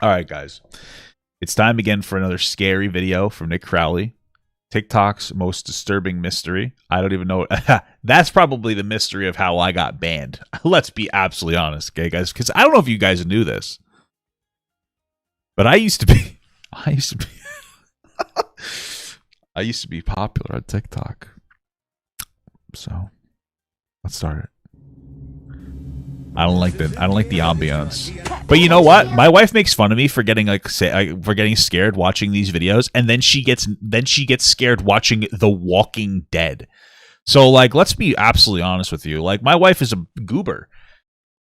All right, guys. It's time again for another scary video from Nick Crowley. TikTok's most disturbing mystery. I don't even know. That's probably the mystery of how I got banned. Let's be absolutely honest, okay, guys? Because I don't know if you guys knew this, but I used to be. I used to be popular on TikTok. So let's start it. I don't like the ambiance. But you know what? My wife makes fun of me for getting for getting scared watching these videos, and then she gets scared watching The Walking Dead. So like, let's be absolutely honest with you. Like, my wife is a goober.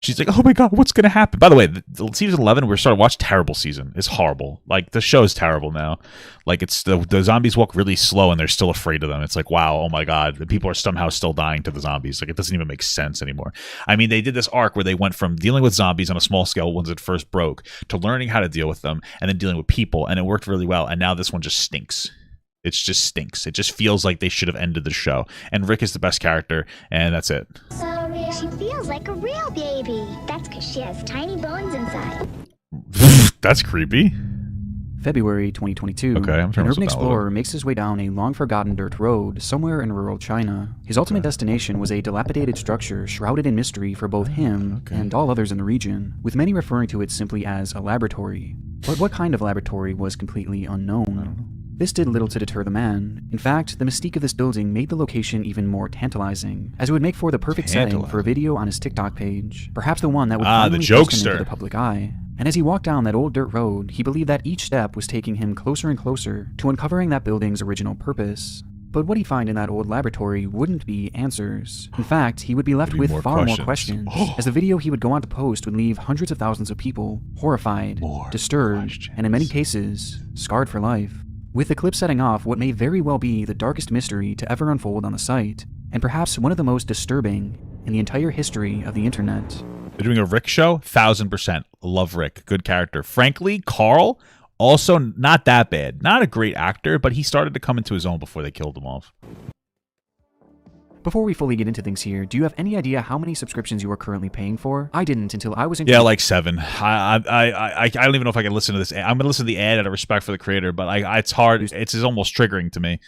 She's like, oh my god, what's gonna happen? By the way, the season 11 we're starting to watch, terrible season. It's horrible. Like, the show is terrible now. Like, it's the zombies walk really slow and they're still afraid of them. It's like, wow, oh my god, the people are somehow still dying to the zombies. Like, it doesn't even make sense anymore. I mean, they did this arc where they went from dealing with zombies on a small scale once it first broke to learning how to deal with them and then dealing with people, and it worked really well. And now this one just stinks. It just stinks. It just feels like they should have ended the show. And Rick is the best character, and that's it. She feels like a real baby. That's because she has tiny bones inside. That's creepy. February 2022, Okay, I'm an urban explorer makes his way down a long-forgotten dirt road somewhere in rural China. His ultimate destination was a dilapidated structure shrouded in mystery for both him and all others in the region, with many referring to it simply as a laboratory. But what kind of laboratory was completely unknown. This did little to deter the man. In fact, the mystique of this building made the location even more tantalizing, as it would make for the perfect setting for a video on his TikTok page, perhaps the one that would finally thrust him into the public eye. And as he walked down that old dirt road, he believed that each step was taking him closer and closer to uncovering that building's original purpose. But what he'd find in that old laboratory wouldn't be answers. In fact, he would be left with far more questions, as the video he would go on to post would leave hundreds of thousands of people horrified, disturbed, and in many cases, scarred for life. With the clip setting off what may very well be the darkest mystery to ever unfold on the site, and perhaps one of the most disturbing in the entire history of the internet. They're doing a Rick show? 1000%. Love Rick. Good character. Frankly, Carl, also not that bad. Not a great actor, but he started to come into his own before they killed him off. Before we fully get into things here, do you have any idea how many subscriptions you are currently paying for? I didn't until I was in. Yeah, like 7. I don't even know if I can listen to this. I'm gonna listen to the ad out of respect for the creator, but it's hard. It's almost triggering to me.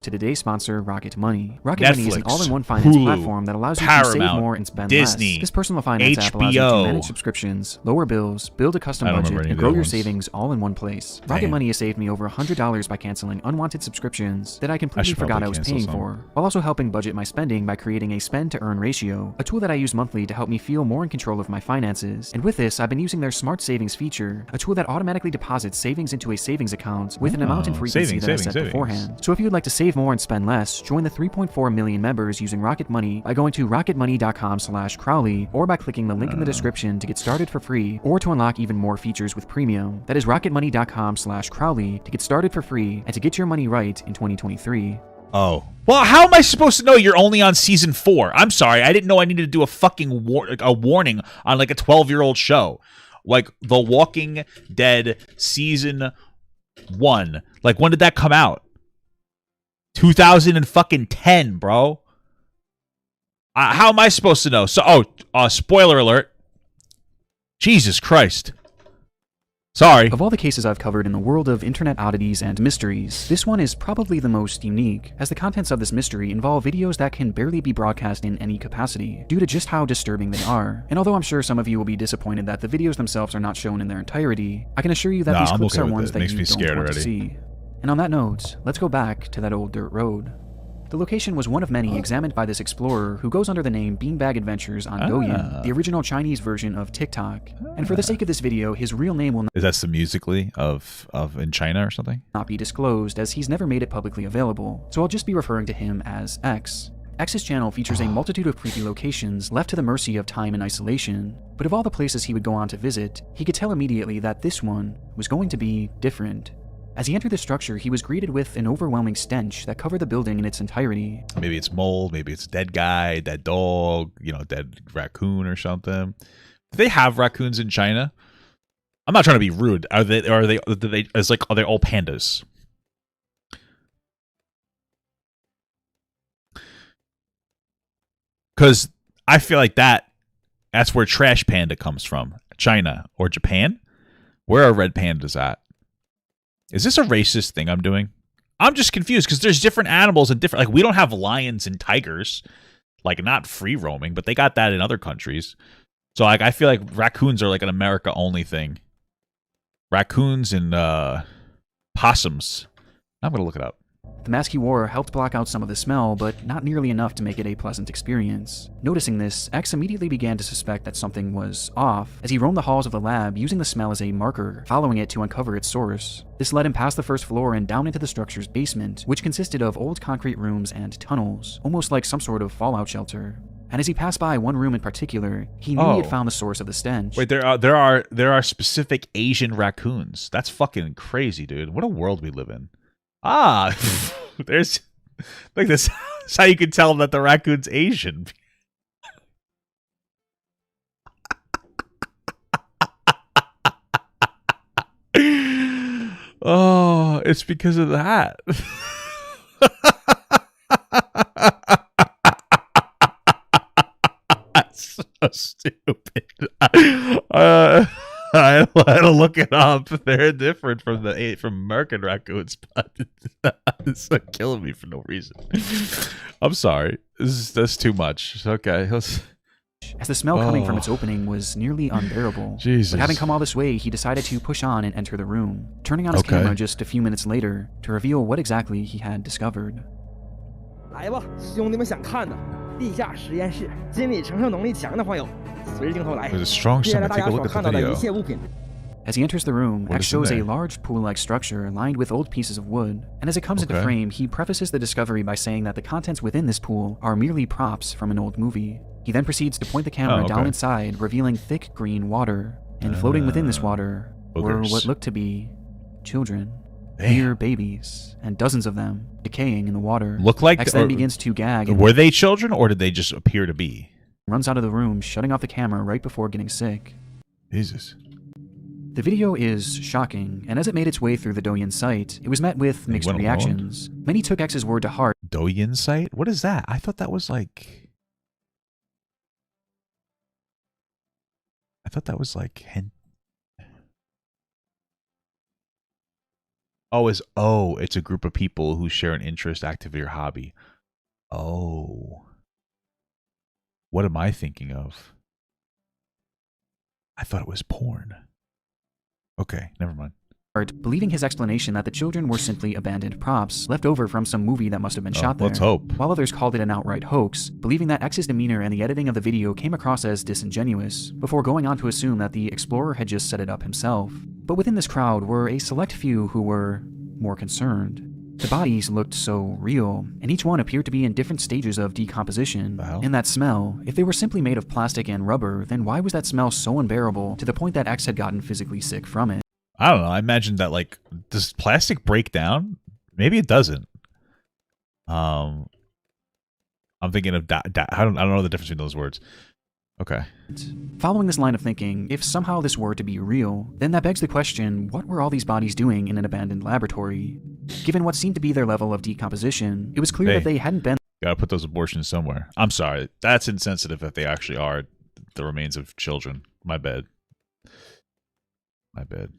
To today's sponsor, Rocket Money. Rocket Netflix, Money is an all-in-one finance Hulu, platform that allows you Paramount, to save more and spend Disney, less. This personal finance app allows you to manage subscriptions, lower bills, build a custom budget, and grow your savings all in one place. Rocket Money has saved me over $100 by canceling unwanted subscriptions that I completely forgot I was paying for, while also helping budget my spending by creating a spend-to-earn ratio, a tool that I use monthly to help me feel more in control of my finances. And with this, I've been using their Smart Savings feature, a tool that automatically deposits savings into a savings account with an amount and frequency that I set beforehand. So if you would like to save more and spend less, join the 3.4 million members using Rocket Money by going to rocketmoney.com/Crowley or by clicking the link in the description to get started for free or to unlock even more features with premium. That is rocketmoney.com/Crowley to get started for free and to get your money right in 2023. Oh. Well, how am I supposed to know you're only on season 4? I'm sorry. I didn't know I needed to do a fucking warning on like a 12-year-old show. Like The Walking Dead season 1. Like, when did that come out? 2010, bro. How am I supposed to know? So, spoiler alert. Jesus Christ. Sorry. Of all the cases I've covered in the world of internet oddities and mysteries, this one is probably the most unique, as the contents of this mystery involve videos that can barely be broadcast in any capacity, due to just how disturbing they are. And although I'm sure some of you will be disappointed that the videos themselves are not shown in their entirety, I can assure you that these clips are ones that you don't want to see. And on that note, let's go back to that old dirt road. The location was one of many examined by this explorer who goes under the name Beanbag Adventures on Douyin, the original Chinese version of TikTok. And for the sake of this video, his real name will Is that the Musically of in China or something? Not be disclosed, as he's never made it publicly available, so I'll just be referring to him as X. X's channel features a multitude of creepy locations left to the mercy of time and isolation, but of all the places he would go on to visit, he could tell immediately that this one was going to be different. As he entered the structure, he was greeted with an overwhelming stench that covered the building in its entirety. Maybe it's mold, maybe it's a dead guy, dead dog, dead raccoon or something. Do they have raccoons in China? I'm not trying to be rude. Are they are they all pandas? Because I feel like that's where Trash Panda comes from. China or Japan. Where are red pandas at? Is this a racist thing I'm doing? I'm just confused because there's different animals and different. Like, we don't have lions and tigers, like, not free roaming, but they got that in other countries. So, like, I feel like raccoons are like an America only thing. Raccoons and possums. I'm gonna look it up. The mask he wore helped block out some of the smell, but not nearly enough to make it a pleasant experience. Noticing this, X immediately began to suspect that something was off, as he roamed the halls of the lab using the smell as a marker, following it to uncover its source. This led him past the first floor and down into the structure's basement, which consisted of old concrete rooms and tunnels, almost like some sort of fallout shelter. And as he passed by one room in particular, he knew he had found the source of the stench. Wait, there are specific Asian raccoons. That's fucking crazy, dude. What a world we live in. Ah, there's like this. That's how you can tell that the raccoon's Asian. Oh, it's because of that. That's so stupid. I had to look it up. They're different from American raccoons, but it's like killing me for no reason. I'm sorry. That's too much. Okay. As the smell coming from its opening was nearly unbearable. Jesus. But having come all this way, he decided to push on and enter the room, turning on his camera just a few minutes later to reveal what exactly he had discovered. 来吧，兄弟们想看的地下实验室，心理承受能力强的朋友，随着镜头来。 There's a strong 接下来 stomach. 大 Take 家 a 所 look at 看 the 到的 video. 一切物品。 As he enters the room, What X is in shows a there? large pool-like structure lined with old pieces of wood, and as it comes into frame, he prefaces the discovery by saying that the contents within this pool are merely props from an old movie. He then proceeds to point the camera down inside, revealing thick green water, and floating within this water were what looked to be children. Mere babies, and dozens of them, decaying in the water. Look like X then begins to gag. Were they children, or did they just appear to be? Runs out of the room, shutting off the camera right before getting sick. Jesus. The video is shocking, and as it made its way through the Douyin site, it was met with mixed reactions. Many took X's word to heart. Douyin site? What is that? I thought that was like... it's a group of people who share an interest, activity, or hobby. Oh. What am I thinking of? I thought it was porn. Okay, never mind. Believing his explanation that the children were simply abandoned props left over from some movie that must have been shot there. Let's hope. While others called it an outright hoax, believing that X's demeanor and the editing of the video came across as disingenuous, before going on to assume that the explorer had just set it up himself. But within this crowd were a select few who were more concerned. The bodies looked so real, and each one appeared to be in different stages of decomposition. And that smell, if they were simply made of plastic and rubber, then why was that smell so unbearable to the point that X had gotten physically sick from it? I don't know. I imagine that, like, does plastic break down? Maybe it doesn't. I'm thinking of I don't know the difference between those words. Okay. Following this line of thinking, if somehow this were to be real, then that begs the question, what were all these bodies doing in an abandoned laboratory? Given what seemed to be their level of decomposition, it was clear that they hadn't been... Gotta put those abortions somewhere. I'm sorry. That's insensitive if they actually are the remains of children. My bad. My bad.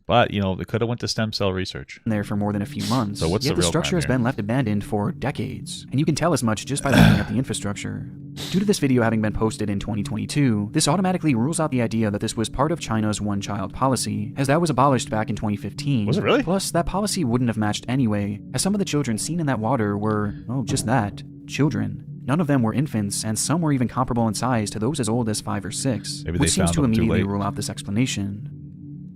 But they could have went to stem cell research. There for more than a few months. So what's Yet the real structure crime has here? been left abandoned for decades, and you can tell as much just by looking at the infrastructure. Due to this video having been posted in 2022, this automatically rules out the idea that this was part of China's one-child policy, as that was abolished back in 2015. Was it really? Plus, that policy wouldn't have matched anyway, as some of the children seen in that water were, just that, children. None of them were infants, and some were even comparable in size to those as old as 5 or 6, which seems to immediately rule out this explanation.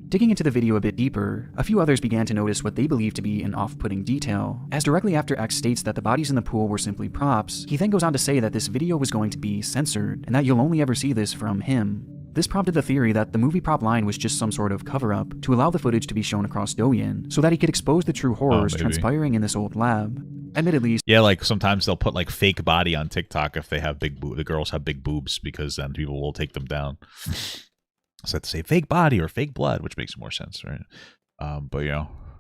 Digging into the video a bit deeper, a few others began to notice what they believed to be an off-putting detail, as directly after X states that the bodies in the pool were simply props, he then goes on to say that this video was going to be censored, and that you'll only ever see this from him. This prompted the theory that the movie prop line was just some sort of cover-up to allow the footage to be shown across Douyin, so that he could expose the true horrors transpiring in this old lab. Admittedly, yeah, like sometimes they'll put like fake body on TikTok if they have the girls have big boobs, because then people will take them down. So I have to say fake body or fake blood, which makes more sense, right? But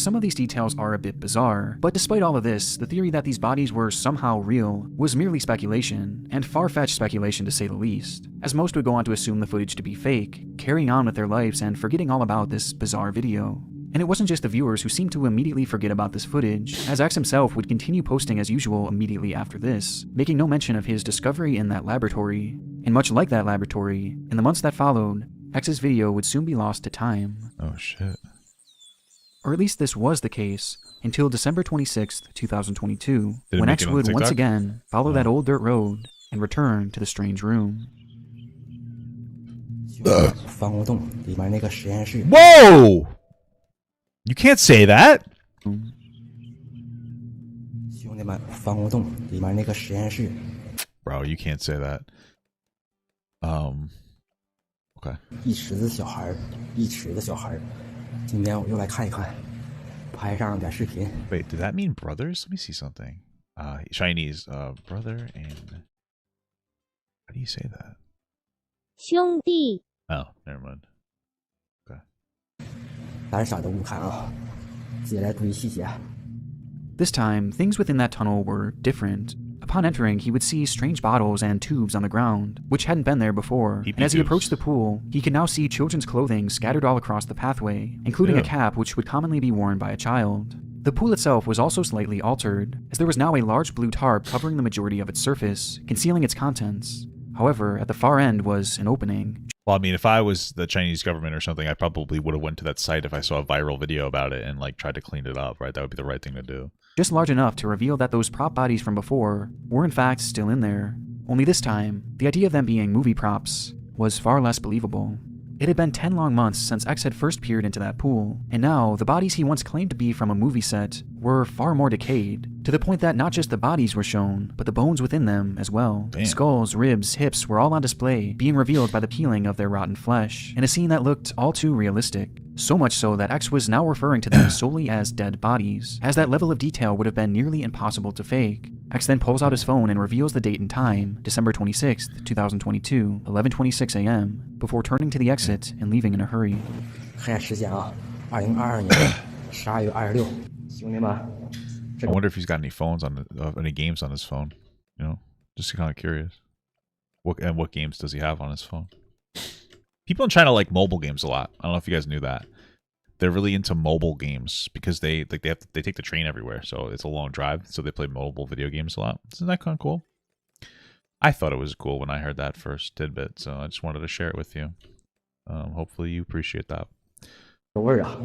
Some of these details are a bit bizarre, but despite all of this, the theory that these bodies were somehow real was merely speculation, and far-fetched speculation to say the least, as most would go on to assume the footage to be fake, carrying on with their lives and forgetting all about this bizarre video. And it wasn't just the viewers who seemed to immediately forget about this footage, as X himself would continue posting as usual immediately after this, making no mention of his discovery in that laboratory. And much like that laboratory, in the months that followed, X's video would soon be lost to time. Oh shit. Or at least this was the case, until December 26th, 2022, Did it when make X it on would once TikTok? again follow that old dirt road and return to the strange room. 防空洞里面那个实验室， Whoa! You can't say that. 兄弟们，防空洞里面那个实验室， Bro, you can't say that. Okay. 一池子小孩儿，一池子小孩儿。今天我又来看一看，拍上点视频。 Wait, did that mean brothers? Let me see something. Chinese, brother and... How do you say that? 兄弟 Oh, never mind. Okay. 胆小的勿看啊！记得注意细节。 This time, things within that tunnel were different. Upon entering, he would see strange bottles and tubes on the ground, which hadn't been there before, Pee-pee and as he tubes. approached the pool, he could now see children's clothing scattered all across the pathway, including Ew. a cap which would commonly be worn by a child. The pool itself was also slightly altered, as there was now a large blue tarp covering the majority of its surface, concealing its contents. However, at the far end was an opening. Well, I mean, if I was the Chinese government or something, I probably would have went to that site if I saw a viral video about it and like tried to clean it up, right? That would be the right thing to do. Just large enough to reveal that those prop bodies from before were in fact still in there. Only this time, the idea of them being movie props was far less believable. It had been 10 long months since X had first peered into that pool, and now the bodies he once claimed to be from a movie set were far more decayed, to the point that not just the bodies were shown, but the bones within them as well. Damn. Skulls, ribs, hips were all on display, being revealed by the peeling of their rotten flesh, in a scene that looked all too realistic. So much so that X was now referring to them solely as dead bodies, as that level of detail would have been nearly impossible to fake. X then pulls out his phone and reveals the date and time, December 26th, 2022, 11:26 a.m., before turning to the exit and leaving in a hurry. 看下时间啊，2022年12月26，兄弟们， I wonder if he's got any phones on any games on his phone. You know, just kind of curious. What games does he have on his phone? People in China like mobile games a lot. I don't know if you guys knew that. They're really into mobile games because they take the train everywhere, so it's a long drive. So they play mobile video games a lot. Isn't that kind of cool? I thought it was cool when I heard that first tidbit, so I just wanted to share it with you. Hopefully you appreciate that. 有味儿啊！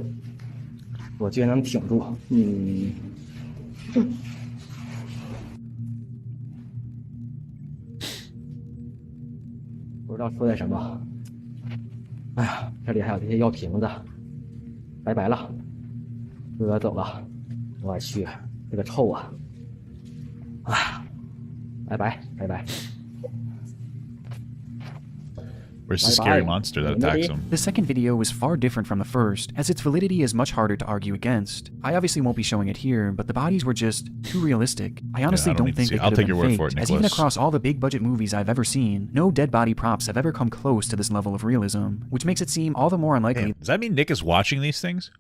我居然能挺住，不知道说点什么。哎呀，这里还有这些药瓶子，拜拜了，哥走了。我去，这个臭啊！啊，拜拜拜拜。 Where's the scary monster that attacks him? The second video was far different from the first, as its validity is much harder to argue against. I obviously won't be showing it here, but the bodies were just too realistic. I honestly don't don't need to think see they it. I'll could have take your been word for it, faked, as even Nicholas. across all the big budget movies I've ever seen, no dead body props have ever come close to this level of realism, which makes it seem all the more unlikely Damn, does that mean Nick is watching these things?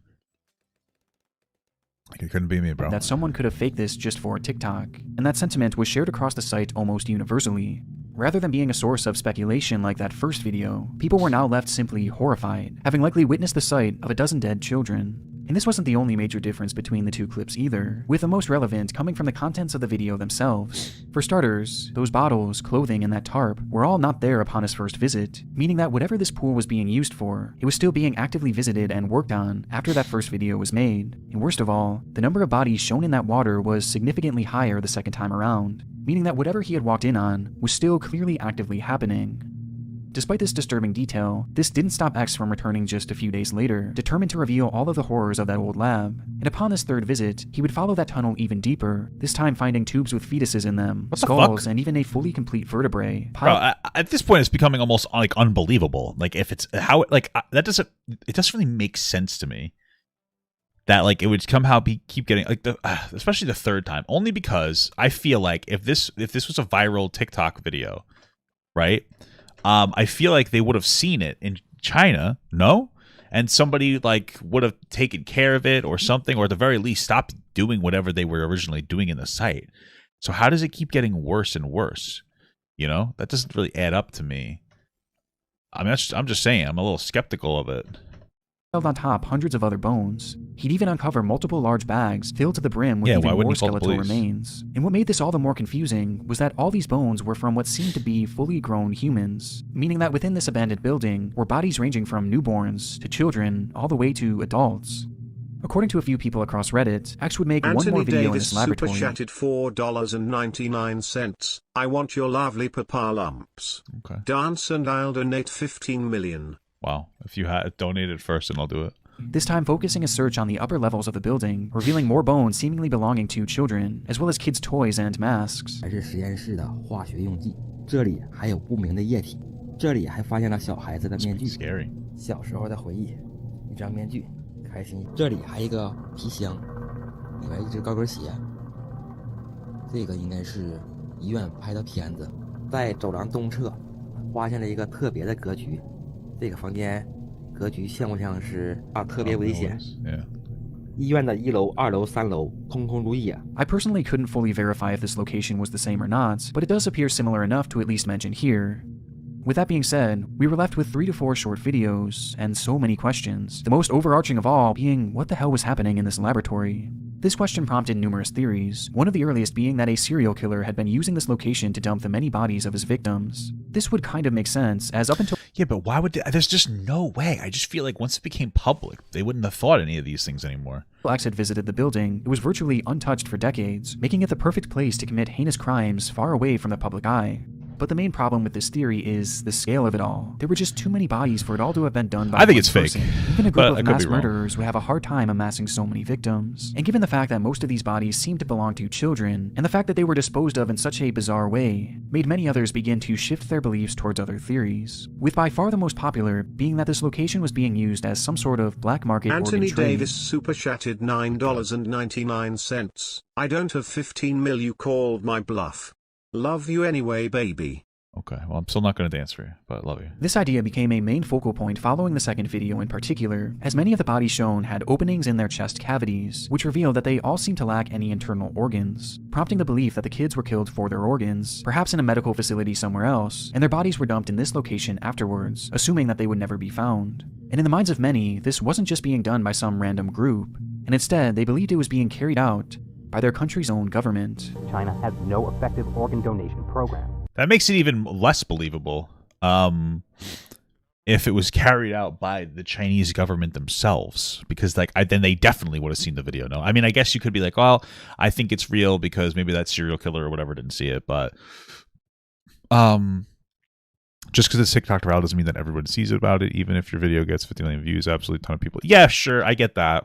Like it couldn't be me, bro. that someone could have faked this just for TikTok, and that sentiment was shared across the site almost universally. Rather than being a source of speculation like that first video, people were now left simply horrified, having likely witnessed the sight of a dozen dead children. And this wasn't the only major difference between the two clips either, with the most relevant coming from the contents of the video themselves. For starters, those bottles, clothing, and that tarp were all not there upon his first visit, meaning that whatever this pool was being used for, it was still being actively visited and worked on after that first video was made. And worst of all, the number of bodies shown in that water was significantly higher the second time around, meaning that whatever he had walked in on was still clearly actively happening. Despite this disturbing detail, this didn't stop X from returning just a few days later, determined to reveal all of the horrors of that old lab. And upon this third visit, he would follow that tunnel even deeper, this time finding tubes with fetuses in them, What the skulls, fuck? and even a fully complete vertebrae. Bro, at this point, it's becoming almost like unbelievable. Like if it's how like that doesn't really make sense to me. That like it would somehow keep getting like especially the third time, only because I feel like if this was a viral TikTok video, right? I feel like they would have seen it in China, no? and somebody like would have taken care of it or something, or at the very least stopped doing whatever they were originally doing in the site. So how does it keep getting worse and worse? You know, that doesn't really add up to me. I mean, I'm just saying, I'm a little skeptical of it. On top hundreds of other bones. He'd even uncover multiple large bags filled to the brim with even more skeletal remains. And what made this all the more confusing was that all these bones were from what seemed to be fully grown humans, meaning that within this abandoned building were bodies ranging from newborns to children all the way to adults. According to a few people across Reddit, X would make one more video in this laboratory. Super chatted $4.99. I want your lovely papa lumps. Okay. Dance and I'll donate 15 million. Wow. If you had donated first, then I'll do it. This time focusing a search on the upper levels of the building, revealing more bones seemingly belonging to children, as well as kids' toys and masks. 还是实验室的化学用剂，这里还有不明的液体，这里还发现了小孩子的面具。Scary. 小时候的回忆，一张面具，开心。这里还有一个皮箱，里面一只高跟鞋。这个应该是医院拍的片子。在走廊东侧，发现了一个特别的格局。这个房间格局像不像是特别危险？ 医院的1楼、2楼、3楼空空如也。 I personally couldn't fully verify if this location was the same or not, but it does appear similar enough to at least mention here. With that being said, we were left with 3 to 4 short videos, and so many questions, the most overarching of all being what the hell was happening in this laboratory. This question prompted numerous theories, one of the earliest being that a serial killer had been using this location to dump the many bodies of his victims. This would kind of make sense, as up until— Yeah, but why would they, there's just no way. I just feel like once it became public, they wouldn't have thought any of these things anymore. X had visited the building, it was virtually untouched for decades, making it the perfect place to commit heinous crimes far away from the public eye. But the main problem with this theory is the scale of it all. There were just too many bodies for it all to have been done by I think one it's fake, person. Even a group but of mass murderers would have a hard time amassing so many victims. And given the fact that most of these bodies seemed to belong to children, and the fact that they were disposed of in such a bizarre way, made many others begin to shift their beliefs towards other theories, with by far the most popular being that this location was being used as some sort of black market Anthony organ trade. Davis super chatted $9.99. I don't have 15 mil, you called my bluff. Love you anyway, baby. Okay, well, I'm still not going to dance for you, but love you. This idea became a main focal point following the second video in particular, as many of the bodies shown had openings in their chest cavities, which revealed that they all seemed to lack any internal organs, prompting the belief that the kids were killed for their organs, perhaps in a medical facility somewhere else, and their bodies were dumped in this location afterwards, assuming that they would never be found. And in the minds of many, this wasn't just being done by some random group, and instead they believed it was being carried out by their country's own government. China has no effective organ donation program. That makes it even less believable if it was carried out by the Chinese government themselves, because then they definitely would have seen the video. No, I mean, I guess you could be like, well, I think it's real because maybe that serial killer or whatever didn't see it, but just because it's TikTok viral doesn't mean that everyone sees about it, even if your video gets 50 million views, absolutely a ton of people. Yeah, sure, I get that.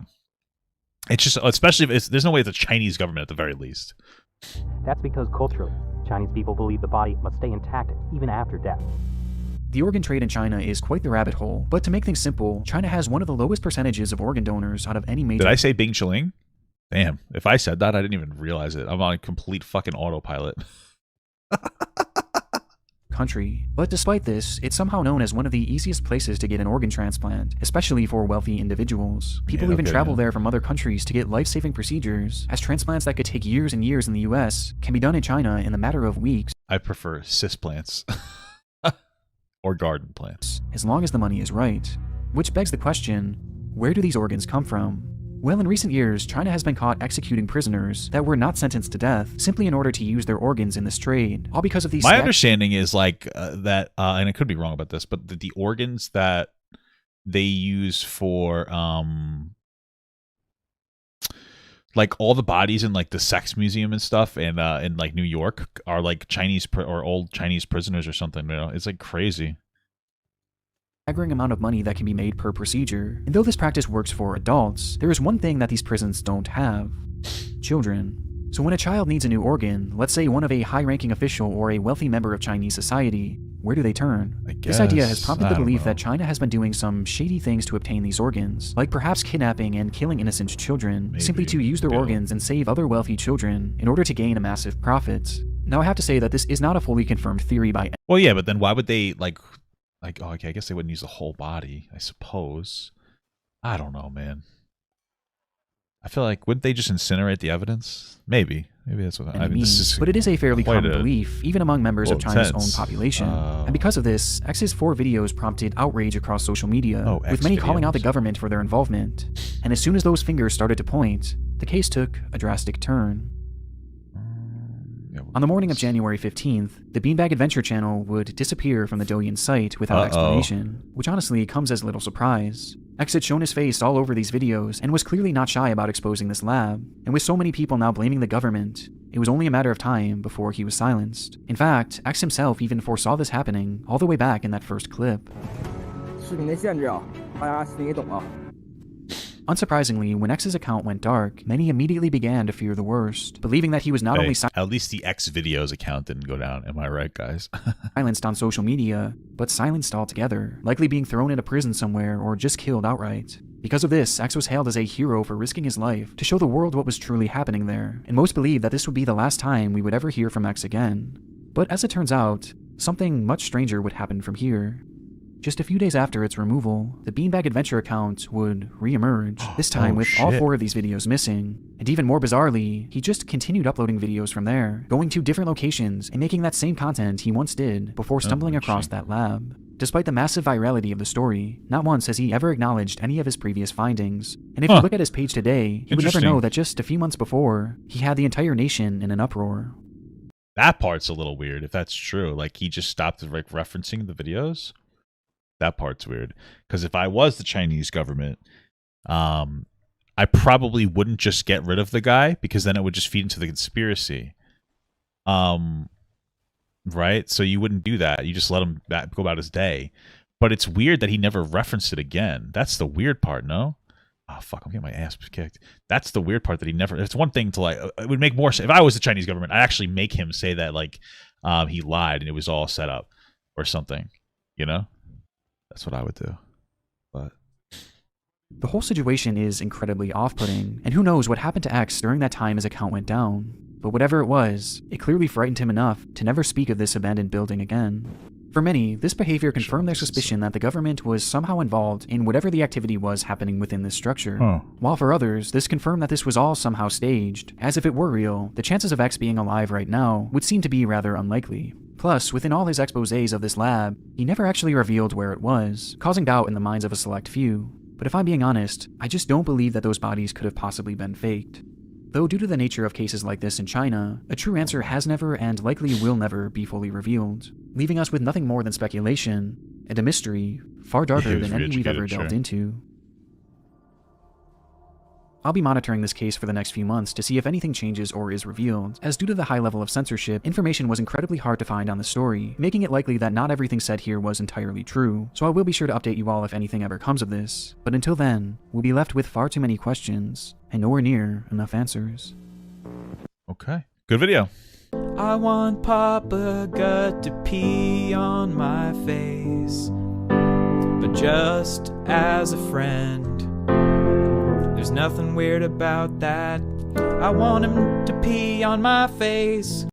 It's just, especially if there's no way it's the Chinese government at the very least. That's because culturally, Chinese people believe the body must stay intact even after death. The organ trade in China is quite the rabbit hole, but to make things simple, China has one of the lowest percentages of organ donors out of any major— Did I say Bing Chiling? Damn, if I said that, I didn't even realize it. I'm on a complete fucking autopilot. country. But despite this, it's somehow known as one of the easiest places to get an organ transplant, especially for wealthy individuals. People even travel there from other countries to get life-saving procedures, as transplants that could take years and years in the US can be done in China in the matter of weeks. I prefer cisplants. Or garden plants. As long as the money is right. Which begs the question, where do these organs come from? Well, in recent years, China has been caught executing prisoners that were not sentenced to death simply in order to use their organs in this trade, all because of these— My understanding is like that, and I could be wrong about this, but the organs that they use for, like all the bodies in like the sex museum and stuff, and in like New York are like Chinese or old Chinese prisoners or something. You know, it's like crazy. Staggering amount of money that can be made per procedure. And though this practice works for adults, there is one thing that these prisons don't have: children. So when a child needs a new organ, let's say one of a high-ranking official or a wealthy member of Chinese society, where do they turn? This idea has prompted the belief that China has been doing some shady things to obtain these organs, like perhaps kidnapping and killing innocent children, simply to use their organs and save other wealthy children in order to gain a massive profit. Now I have to say that this is not a fully confirmed theory by— Well, yeah, but then why would they like, oh, okay, I guess they wouldn't use the whole body, I suppose. I don't know, man. I feel like, wouldn't they just incinerate the evidence? Maybe that's what I mean. This is but it is a fairly quite common belief, even among members of China's intense. own population. And because of this, X's 4 videos prompted outrage across social media, Oh, with many X calling out the videos. government for their involvement. And as soon as those fingers started to point, the case took a drastic turn. On the morning of January 15th, the Beanbag Adventure channel would disappear from the Douyin site without explanation, which honestly comes as little surprise. X had shown his face all over these videos and was clearly not shy about exposing this lab, and with so many people now blaming the government, it was only a matter of time before he was silenced. In fact, X himself even foresaw this happening all the way back in that first clip. 视频的限制啊，大家心里懂啊。 Unsurprisingly, when X's account went dark, many immediately began to fear the worst, believing that he was not only At least the X videos account didn't go down. Am I right, guys? silenced on social media, but silenced altogether, likely being thrown into prison somewhere or just killed outright. Because of this, X was hailed as a hero for risking his life to show the world what was truly happening there, and most believed that this would be the last time we would ever hear from X again. But as it turns out, something much stranger would happen from here. Just a few days after its removal, the Beanbag Adventure account would re-emerge, this time with all 4 of these videos missing. And even more bizarrely, he just continued uploading videos from there, going to different locations and making that same content he once did before stumbling across that lab. Despite the massive virality of the story, not once has he ever acknowledged any of his previous findings. And if you look at his page today, you would never know that just a few months before, he had the entire nation in an uproar. That part's a little weird, if that's true. Like, he just stopped like referencing the videos. That part's weird. Because if I was the Chinese government, I probably wouldn't just get rid of the guy, because then it would just feed into the conspiracy. Right? So you wouldn't do that. You just let him go about his day. But it's weird that he never referenced it again. That's the weird part, no? Oh, fuck, I'm getting my ass kicked. That's the weird part, that he never... It's one thing to, like... It would make more sense. If I was the Chinese government, I'd actually make him say that, like, he lied and it was all set up or something. You know? That's what I would do. But the whole situation is incredibly off-putting, and who knows what happened to X during that time his account went down. But whatever it was, it clearly frightened him enough to never speak of this abandoned building again. For many, this behavior confirmed their suspicion that the government was somehow involved in whatever the activity was happening within this structure. While for others, this confirmed that this was all somehow staged, as if it were real, the chances of X being alive right now would seem to be rather unlikely. Plus, within all his exposés of this lab, he never actually revealed where it was, causing doubt in the minds of a select few. But if I'm being honest, I just don't believe that those bodies could have possibly been faked. Though due to the nature of cases like this in China, a true answer has never and likely will never be fully revealed, leaving us with nothing more than speculation, and a mystery far darker than any we've ever delved into. I'll be monitoring this case for the next few months to see if anything changes or is revealed, as due to the high level of censorship, information was incredibly hard to find on the story, making it likely that not everything said here was entirely true, so I will be sure to update you all if anything ever comes of this. But until then, we'll be left with far too many questions, and nowhere near enough answers. okay. Good video. I want Papa Gut to pee on my face, but just as a friend. There's nothing weird about that. I want him to pee on my face.